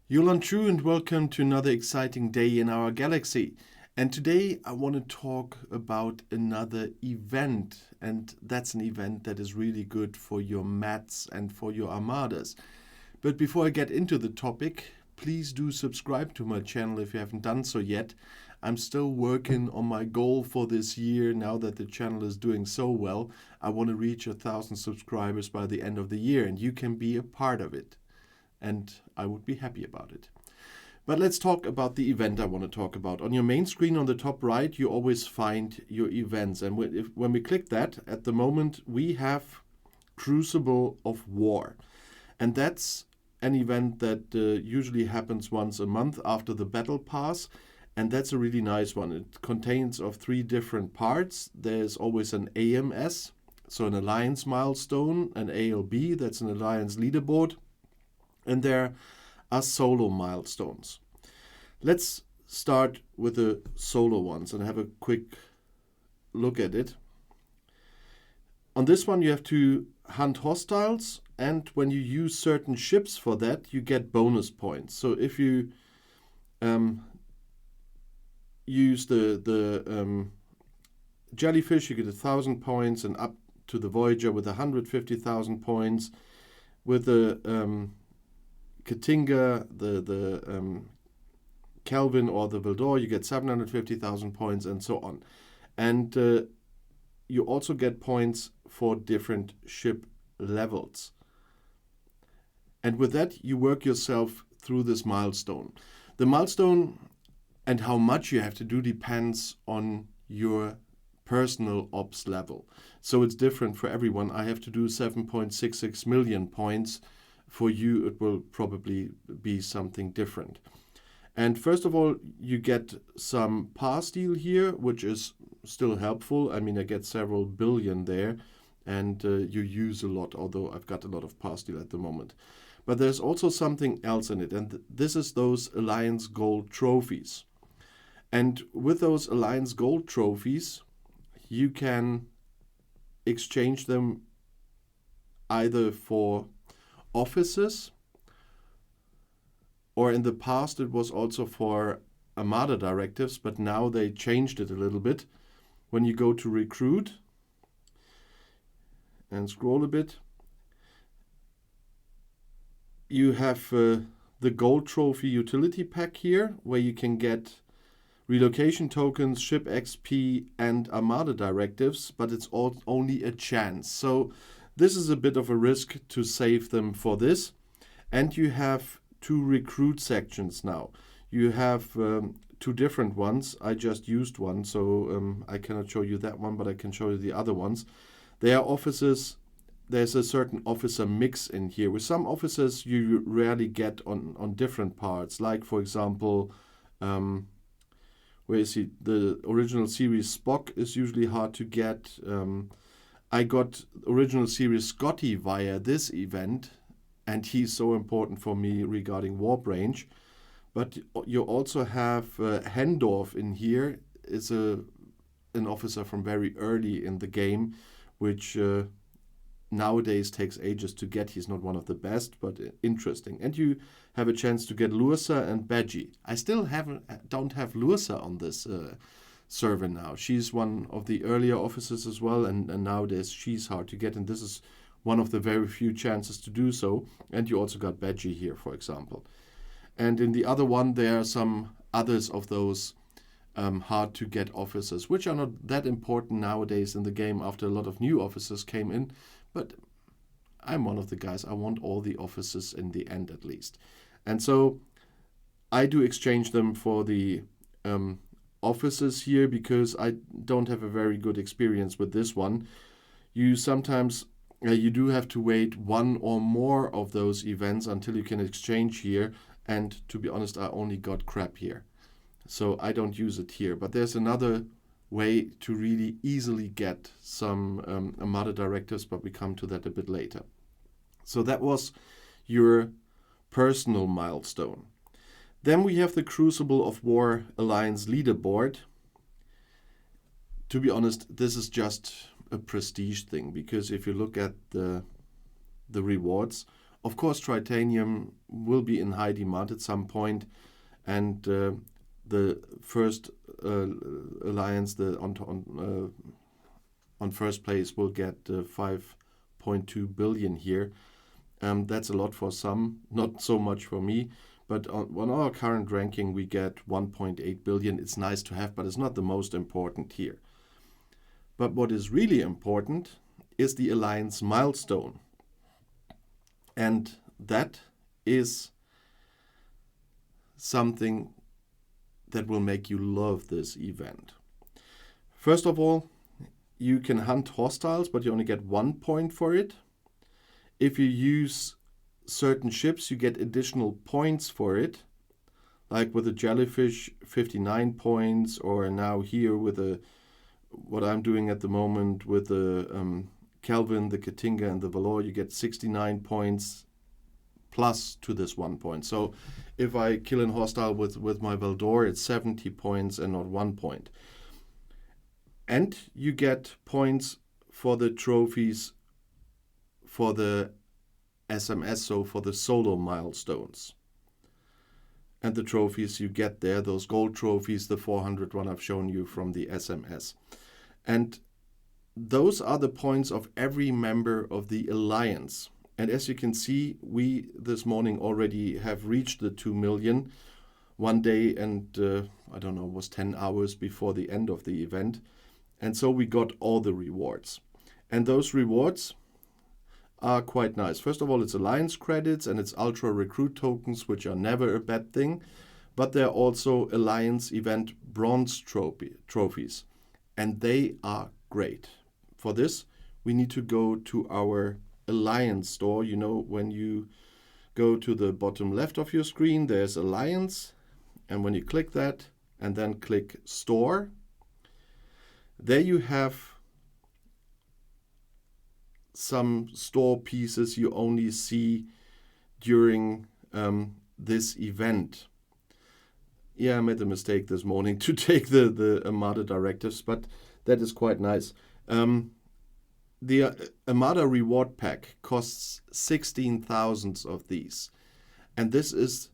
Yulan Chu and welcome to another exciting day in our galaxy. And today I want to talk about another event, and that's an event that is really good for your mats and for your armadas. But before I get into the topic, please do subscribe to my channel if you haven't done so yet. I'm still working on my goal for this year. Now that the channel is doing so well, I want to reach 1,000 subscribers by the end of the year, and you can be a part of it. And I would be happy about it. But let's talk about the event I want to talk about. On your main screen on the top right, you always find your events. And when we click that, at the moment, we have Crucible of War. And that's an event that usually happens once a month after the Battle Pass. And that's a really nice one. It contains of 3 different parts. There's always an AMS, so an Alliance milestone, an ALB, that's an Alliance leaderboard. And there are solo milestones. Let's start with the solo ones and have a quick look at it. On this one, you have to hunt hostiles, and when you use certain ships for that, you get bonus points. So if you use the jellyfish, you get 1,000 points, and up to the Voyager with 150,000 points. With the Katinga, the Kelvin or the Vildor, you get 750,000 points and so on. And you also get points for different ship levels. And with that, you work yourself through this milestone. The milestone and how much you have to do depends on your personal ops level. So it's different for everyone. I have to do 7.66 million points. For you, it will probably be something different. And first of all, you get some pass deal here, which is still helpful. I mean, I get several billion there, and you use a lot, although I've got a lot of pass deal at the moment. But there's also something else in it, and this is those Alliance Gold trophies. And with those Alliance Gold trophies, you can exchange them either for offices, or in the past it was also for Armada directives, but now they changed it a little bit. When you go to recruit and scroll a bit, you have the gold trophy utility pack here, where you can get relocation tokens, ship XP, and Armada directives, but it's only a chance. So this is a bit of a risk to save them for this. And you have 2 recruit sections now. You have 2 different ones. I just used one, so I cannot show you that one, but I can show you the other ones. They are officers. There's a certain officer mix in here. With some officers you rarely get on different parts. Like, for example, where is he? The original series Spock is usually hard to get. I got original series Scotty via this event, and he's so important for me regarding warp range. But you also have Hendorf in here. Is an officer from very early in the game, which nowadays takes ages to get. He's not one of the best, but interesting. And you have a chance to get Lursa and Badgie. I still don't have Lursa on this server now. She's one of the earlier officers as well, and nowadays she's hard to get, and this is one of the very few chances to do so. And you also got Badgie here, for example. And in the other one, there are some others of those hard to get officers, which are not that important nowadays in the game after a lot of new officers came in. But I'm one of the guys, I want all the officers in the end at least. And so I do exchange them for the officers here, because I don't have a very good experience with this one. You sometimes you do have to wait 1 or more of those events until you can exchange here, and to be honest, I only got crap here, so I don't use it here. But there's another way to really easily get some Armada directives, but we come to that a bit later. So that was your personal milestone. Then we have the Crucible of War Alliance leaderboard. To be honest, this is just a prestige thing, because if you look at the rewards, Of course, Tritanium will be in high demand at some point, and the first alliance, on first place, will get 5.2 billion here. That's a lot for some, not so much for me. But on our current ranking, we get 1.8 billion. It's nice to have, but it's not the most important here. But what is really important is the alliance milestone. And that is something that will make you love this event. First of all, you can hunt hostiles, but you only get 1 point for it. If you use certain ships, you get additional points for it. Like with the Jellyfish, 59 points, or now here with what I'm doing at the moment with the Kelvin, the Katinga, and the Valor, you get 69 points plus to this 1 point. So if I kill an hostile with my Valdor, it's 70 points and not 1 point. And you get points for the trophies for the SMS, so for the solo milestones. And the trophies you get there, those gold trophies, the 400 one I've shown you from the SMS. And those are the points of every member of the alliance. And as you can see, we this morning already have reached the 2 million one day, and I don't know, it was 10 hours before the end of the event. And so we got all the rewards. And those rewards are quite nice. First of all, it's alliance credits and it's ultra recruit tokens, which are never a bad thing. But they're also alliance event bronze trophies. And they are great. For this, we need to go to our alliance store. You know, when you go to the bottom left of your screen, there's alliance. And when you click that and then click store, there you have some store pieces you only see during this event. Yeah, I made a mistake this morning to take the Armada directives, but that is quite nice. The Armada reward pack costs 16,000 of these. And this is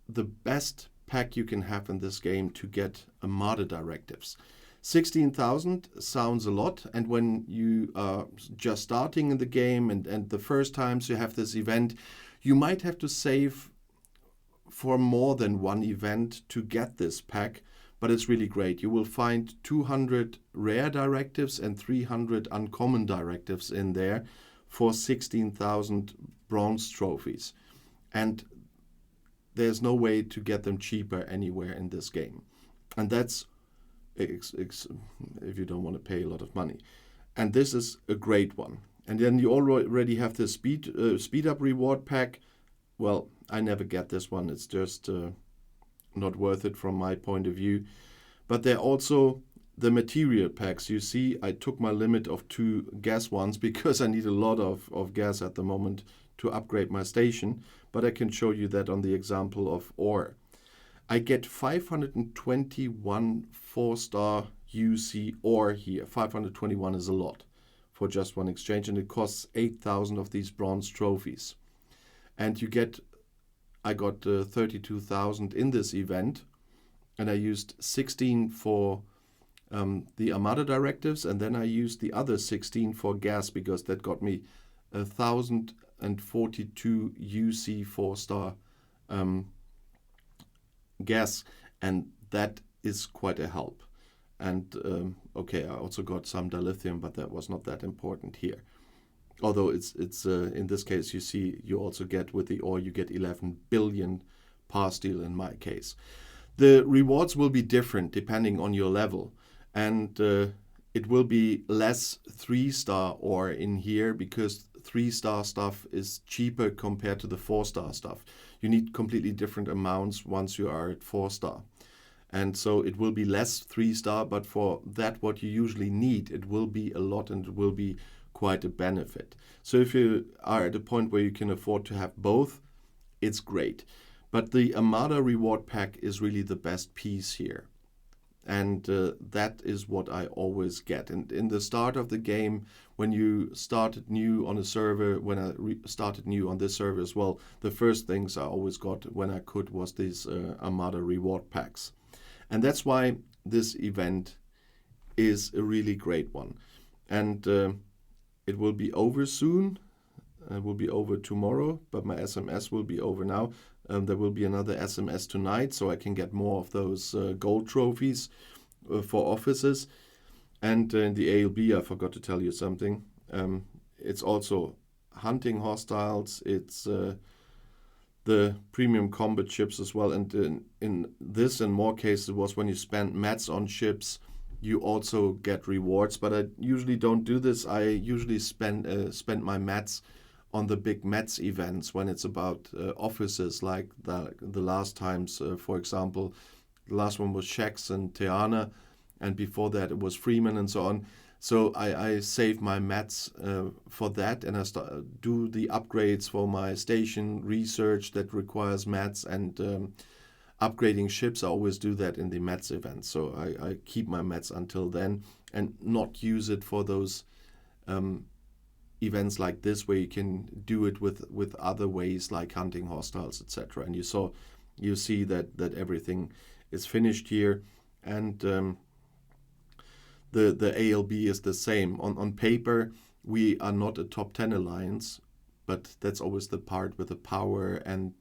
the best pack you can have in this game to get Armada directives. 16,000 sounds a lot, and when you are just starting in the game and the first times you have this event, you might have to save for more than one event to get this pack, but it's really great. You will find 200 rare directives and 300 uncommon directives in there for 16,000 bronze trophies. And there's no way to get them cheaper anywhere in this game. And that's if you don't want to pay a lot of money. And this is a great one. And then you already have the speed up reward pack. Well, I never get this one. It's just not worth it from my point of view. But there are also the material packs. You see, I took my limit of 2 gas ones because I need a lot of gas at the moment to upgrade my station. But I can show you that on the example of ore. I get 521 4-star UC ore here. 521 is a lot for just one exchange, and it costs 8,000 of these bronze trophies. And I got 32,000 in this event, and I used 16 for the Armada directives, and then I used the other 16 for gas because that got me 1,042 UC 4-star gas, and that is quite a help. And okay, I also got some dilithium, but that was not that important here. Although it's in this case, you see, you also get with the ore, you get 11 billion par steel in my case. The rewards will be different depending on your level, and it will be less 3-star ore in here because 3-star stuff is cheaper compared to the 4-star stuff. You need completely different amounts once you are at 4-star. And so it will be less 3-star, but for that what you usually need, it will be a lot and it will be quite a benefit. So if you are at a point where you can afford to have both, it's great. But the Armada reward pack is really the best piece here. And that is what I always get. And in the start of the game, when you started new on a server, when I started new on this server as well, the first things I always got when I could was these Armada reward packs. And that's why this event is a really great one. And it will be over soon. It will be over tomorrow, but my SMS will be over now. There will be another SMS tonight, so I can get more of those gold trophies for offices. And in the ALB, I forgot to tell you something. It's also hunting hostiles. It's the premium combat ships as well. And in this and more cases was when you spend mats on ships, you also get rewards. But I usually don't do this. I usually spend my mats on the big Mets events when it's about offices, like the last times, for example, the last one was Shax and Teana, and before that it was Freeman and so on. So I save my mats for that, and I do the upgrades for my station research that requires mats, and upgrading ships. I always do that in the mats event. So I keep my mats until then and not use it for those events like this, where you can do it with other ways like hunting hostiles, etc. And you see that everything is finished here, and the ALB is the same. On paper, we are not a top 10 alliance, but that's always the part with the power and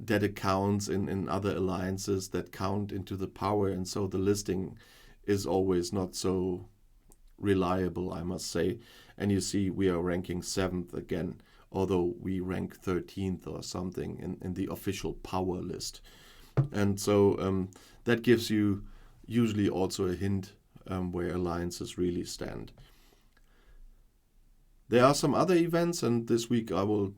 dead accounts in other alliances that count into the power, and so the listing is always not so reliable, I must say. And you see we are ranking 7th again, although we rank 13th or something in the official power list. And so that gives you usually also a hint where alliances really stand. There are some other events, and this week I will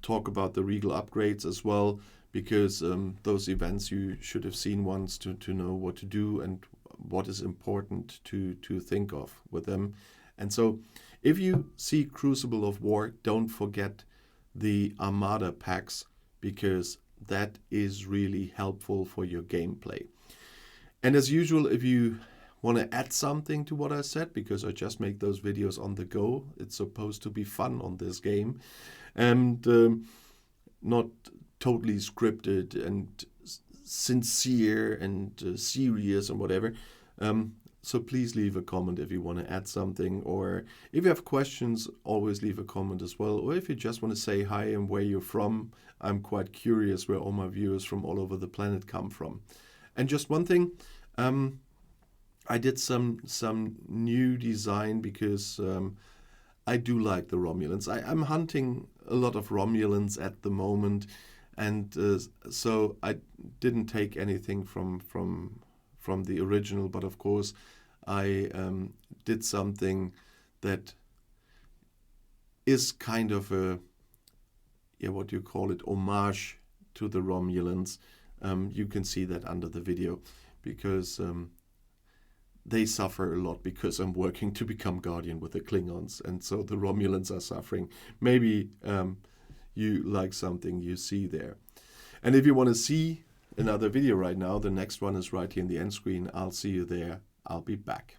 talk about the Regal upgrades as well, because those events you should have seen once to know what to do and what is important to think of with them. And so if you see Crucible of War, don't forget the Armada packs, because that is really helpful for your gameplay. And as usual, if you want to add something to what I said, because I just make those videos on the go, it's supposed to be fun on this game, and not totally scripted and sincere and serious and whatever. So please leave a comment if you want to add something, or if you have questions, always leave a comment as well. Or if you just want to say hi and where you're from, I'm quite curious where all my viewers from all over the planet come from. And just one thing, I did some new design, because I do like the Romulans. I'm hunting a lot of Romulans at the moment, and so I didn't take anything from the original, but of course I did something that is kind of a, what do you call it, homage to the Romulans. You can see that under the video, because they suffer a lot because I'm working to become Guardian with the Klingons, and so the Romulans are suffering. Maybe you like something you see there. And if you want to see another video right now, the next one is right here in the end screen. I'll see you there. I'll be back.